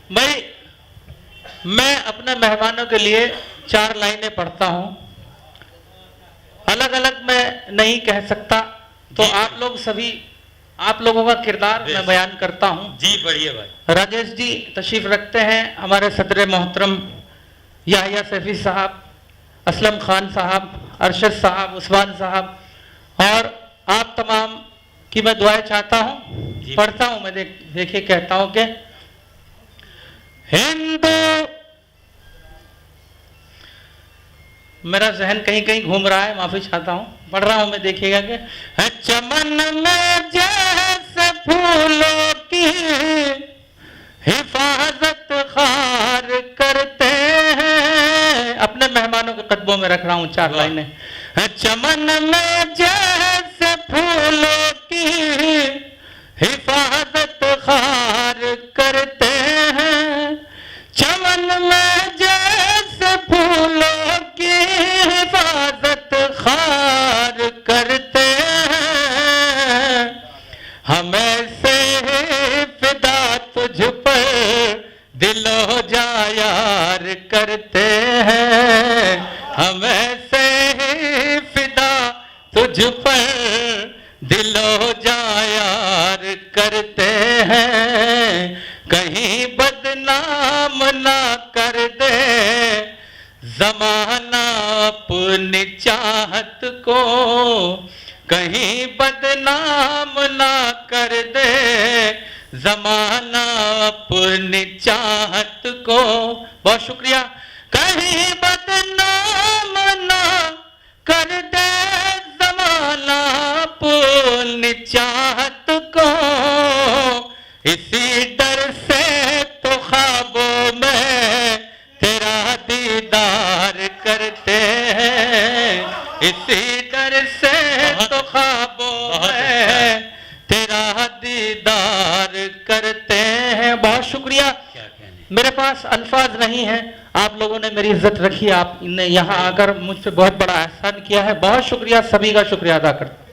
भाई मैं अपने मेहमानों के लिए 4 लाइनें पढ़ता हूं, अलग अलग मैं नहीं कह सकता, तो आप लोग सभी, आप लोगों का किरदार मैं बयान करता हूं। जी बढ़िया भाई। राजेश जी तशरीफ रखते हैं, हमारे सदर मोहतरम याहिया सैफी साहब, असलम खान साहब, अरशद साहब, उस्मान साहब, और आप तमाम की मैं दुआएं चाहता हूं। पढ़ता हूं मैं, देखिए कहता हूं कि हिंदू, मेरा जहन कहीं कहीं घूम रहा है, माफी चाहता हूं, पढ़ रहा हूं मैं, देखिएगा कि चमन में जैसे फूलों की हिफाजत खार करते हैं, अपने मेहमानों के कदमों में रख रहा हूं 4 लाइनें। चमन में जैसे फूलों की हिफाजत खार करते हैं, चमन में जैसे फूलों की हिफाजत खार करते हैं, हमें से फिदा तुझ पर दिलो जा यार करते हैं, हमें से फिदा तुझ पर दिलो जा यार करते हैं, कहीं बदनाम ना कर दे जमाना अपनी चाहत को, कहीं बदनाम ना कर दे जमाना अपनी चाहत को। बहुत शुक्रिया। कहीं बदनाम ना कर दे जमाना अपनी चाहत को, इसी डर से तो ख्वाबों में तेरा दीदार करते हैं, इसी डर से तो ख्वाबों में तेरा दीदार करते हैं। बहुत शुक्रिया। मेरे पास अल्फाज नहीं है, आप लोगों ने मेरी इज्जत रखी, आपने यहाँ आकर मुझ पे बहुत बड़ा एहसान किया है। बहुत शुक्रिया, सभी का शुक्रिया अदा करता हूं।